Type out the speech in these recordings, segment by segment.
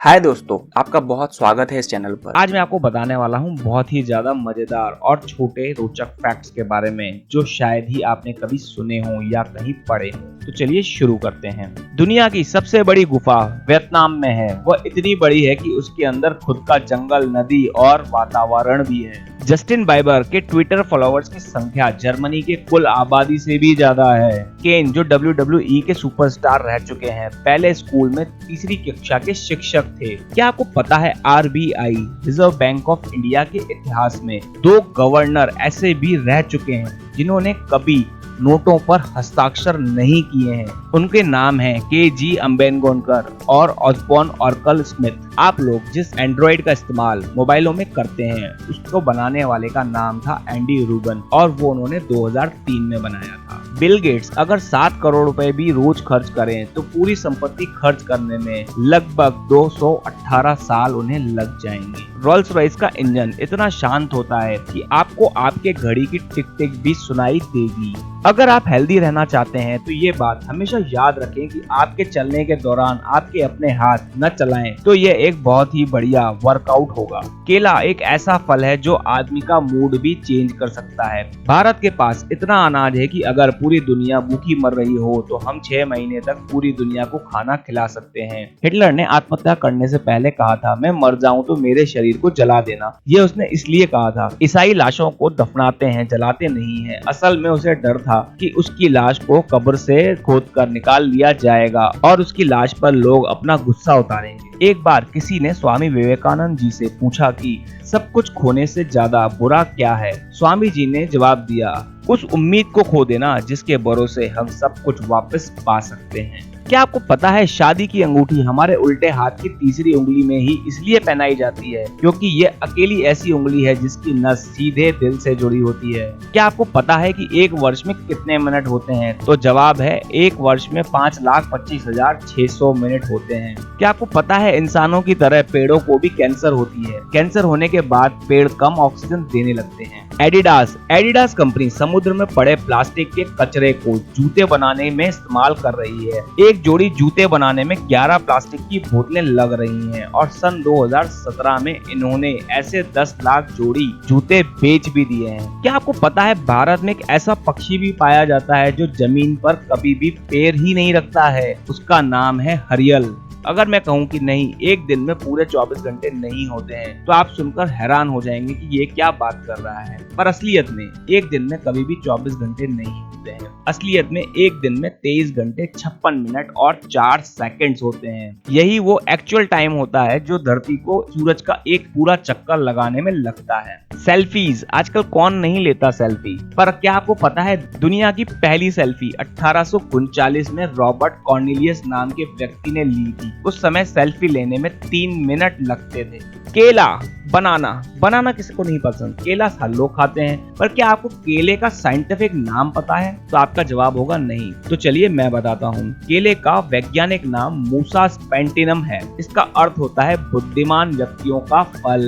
हाय दोस्तों, आपका बहुत स्वागत है इस चैनल पर। आज मैं आपको बताने वाला हूँ बहुत ही ज्यादा मजेदार और छोटे रोचक फैक्ट्स के बारे में जो शायद ही आपने कभी सुने हो या कहीं पढ़े हो। तो चलिए शुरू करते हैं। दुनिया की सबसे बड़ी गुफा वियतनाम में है। वह इतनी बड़ी है कि उसके अंदर खुद का जंगल, नदी और वातावरण भी है। जस्टिन बाइबर के ट्विटर फॉलोअर्स की संख्या जर्मनी के कुल आबादी से भी ज्यादा है। केन जो WWE के सुपरस्टार रह चुके हैं, पहले स्कूल में तीसरी कक्षा के शिक्षक थे। क्या आपको पता है RBI reserve bank of India के इतिहास में 2 गवर्नर ऐसे भी रह चुके हैं जिन्होंने कभी नोटों पर हस्ताक्षर नहीं किए हैं। उनके नाम हैं KG अम्बेनगोनकर और ऑसबॉर्न ऑर्कल स्मिथ। आप लोग जिस एंड्रॉइड का इस्तेमाल मोबाइलों में करते हैं उसको बनाने वाले का नाम था एंडी रूबिन और वो उन्होंने 2003 में बनाया था। बिल गेट्स अगर 7 करोड़ रुपए भी रोज खर्च करें तो पूरी संपत्ति खर्च करने में लगभग 218 साल उन्हें लग जाएंगे। रोल्स रॉयस का इंजन इतना शांत होता है कि आपको आपके घड़ी की टिक टिक भी सुनाई देगी। अगर आप हेल्दी रहना चाहते हैं तो ये बात हमेशा याद रखें कि आपके चलने के दौरान आपके अपने हाथ न चलाएं तो ये एक बहुत ही बढ़िया वर्कआउट होगा। केला एक ऐसा फल है जो आदमी का मूड भी चेंज कर सकता है। भारत के पास इतना अनाज है कि अगर पूरी दुनिया भूखी मर रही हो तो हम 6 महीने तक पूरी दुनिया को खाना खिला सकते हैं। हिटलर ने आत्महत्या करने से पहले कहा था, मैं मर जाऊं तो मेरे शरीर को जला देना। ये उसने इसलिए कहा था। ईसाई लाशों को दफनाते हैं, जलाते नहीं है। असल में उसे डर था कि उसकी लाश को कब्र से खोदकर निकाल लिया जाएगा और उसकी लाश पर लोग अपना गुस्सा उतारेंगे। एक बार किसी ने स्वामी विवेकानंद जी से पूछा कि सब कुछ खोने से ज्यादा बुरा क्या है। स्वामी जी ने जवाब दिया, उस उम्मीद को खो देना जिसके भरोसे हम सब कुछ वापस पा सकते हैं। क्या आपको पता है शादी की अंगूठी हमारे उल्टे हाथ की तीसरी उंगली में ही इसलिए पहनाई जाती है क्योंकि ये अकेली ऐसी उंगली है जिसकी नस सीधे दिल से जुड़ी होती है। क्या आपको पता है कि एक वर्ष में कितने मिनट होते हैं? तो जवाब है एक वर्ष में 5,25,600 मिनट होते हैं। क्या आपको पता है इंसानों की तरह पेड़ों को भी कैंसर होती है। कैंसर होने के बाद पेड़ कम ऑक्सीजन देने लगते हैं। एडिडास कंपनी समुद्र में पड़े प्लास्टिक के कचरे को जूते बनाने में इस्तेमाल कर रही है। एक जोड़ी जूते बनाने में 11 प्लास्टिक की बोतलें लग रही हैं और सन 2017 में इन्होंने ऐसे 10 लाख जोड़ी जूते बेच भी दिए हैं। क्या आपको पता है भारत में एक ऐसा पक्षी भी पाया जाता है जो जमीन पर कभी भी पैर ही नहीं रखता है? उसका नाम है हरियल। अगर मैं कहूँ कि नहीं, एक दिन में पूरे 24 घंटे नहीं होते हैं तो आप सुनकर हैरान हो जाएंगे कि ये क्या बात कर रहा है। पर असलियत में एक दिन में कभी भी 24 घंटे नहीं होते हैं। असलियत में एक दिन में 23 घंटे 56 मिनट और 4 सेकंड्स होते हैं। यही वो एक्चुअल टाइम होता है जो धरती को सूरज का एक पूरा चक्कर लगाने में लगता है। सेल्फीज आजकल कौन नहीं लेता सेल्फी, पर क्या आपको पता है दुनिया की पहली सेल्फी 1839 में रॉबर्ट कॉर्नेलियस नाम के व्यक्ति ने ली थी। उस समय सेल्फी लेने में 3 मिनट लगते थे। केला, बनाना किसी को नहीं पसंद, केला हर लोग खाते हैं, पर क्या आपको केले का साइंटिफिक नाम पता है? तो आपका जवाब होगा नहीं। तो चलिए मैं बताता हूँ। केले का वैज्ञानिक नाम मूसा स्पेंटिनम है। इसका अर्थ होता है बुद्धिमान व्यक्तियों का फल।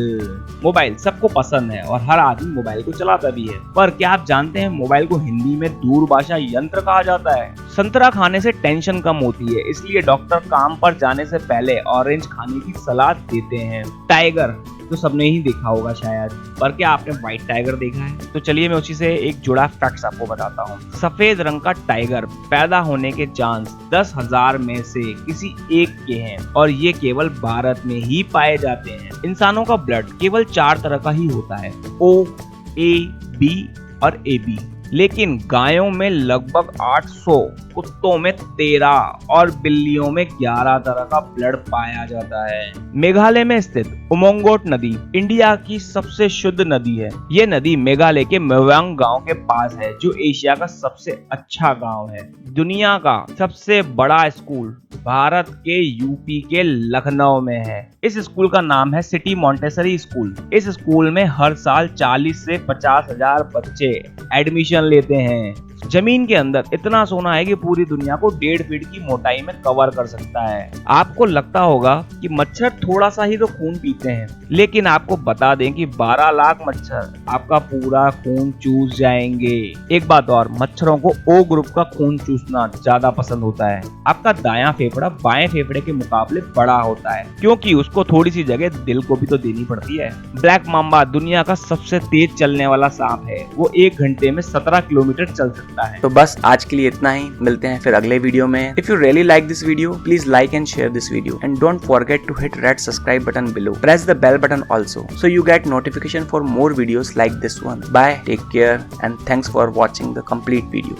मोबाइल सबको पसंद है और हर आदमी मोबाइल को चलाता भी है, पर क्या आप जानते हैं मोबाइल को हिंदी में दूरभाषा यंत्र कहा जाता है। संतरा खाने से टेंशन कम होती है, इसलिए डॉक्टर काम पर जाने से पहले ऑरेंज खाने की सलाह देते हैं। टाइगर तो सबने ही देखा होगा शायद, पर क्या आपने व्हाइट टाइगर देखा है? तो चलिए मैं उसी से एक जुड़ा फैक्ट्स आपको बताता हूँ। सफेद रंग का टाइगर पैदा होने के चांस 10,000 में से किसी एक के हैं और ये केवल भारत में ही पाए जाते हैं। इंसानों का ब्लड केवल 4 तरह का ही होता है, O, A, B और AB, लेकिन गायों में लगभग 800, कुत्तों में 13 और बिल्लियों में 11 तरह का ब्लड पाया जाता है। मेघालय में स्थित उमंगोट नदी इंडिया की सबसे शुद्ध नदी है। ये नदी मेघालय के मेवांग गांव के पास है जो एशिया का सबसे अच्छा गांव है। दुनिया का सबसे बड़ा स्कूल भारत के यूपी के लखनऊ में है। इस स्कूल का नाम है सिटी मॉन्टेसरी स्कूल। इस स्कूल में हर साल 40 से 50 हजार बच्चे एडमिशन लेते हैं। जमीन के अंदर इतना सोना है कि पूरी दुनिया को 1.5 फीट की मोटाई में कवर कर सकता है। आपको लगता होगा कि मच्छर थोड़ा सा ही तो खून पीते हैं, लेकिन आपको बता दें कि 12 लाख मच्छर आपका पूरा खून चूस जाएंगे। एक बात और, मच्छरों को ओ ग्रुप का खून चूसना ज्यादा पसंद होता है। आपका दायां फेफड़ा बाएं फेफड़े के मुकाबले बड़ा होता है, क्योंकि उसको थोड़ी सी जगह दिल को भी तो देनी पड़ती है। ब्लैक माम्बा दुनिया का सबसे तेज चलने वाला सांप है। वो 1 घंटे में 17 किलोमीटर चल सकता है। तो बस आज के लिए इतना ही, मिलते हैं फिर अगले वीडियो में। If you really like this video, please like and share this video and don't forget to hit red subscribe button below. Press the bell button also so you get notification for more videos like this one. Bye, take care and thanks for watching the complete video.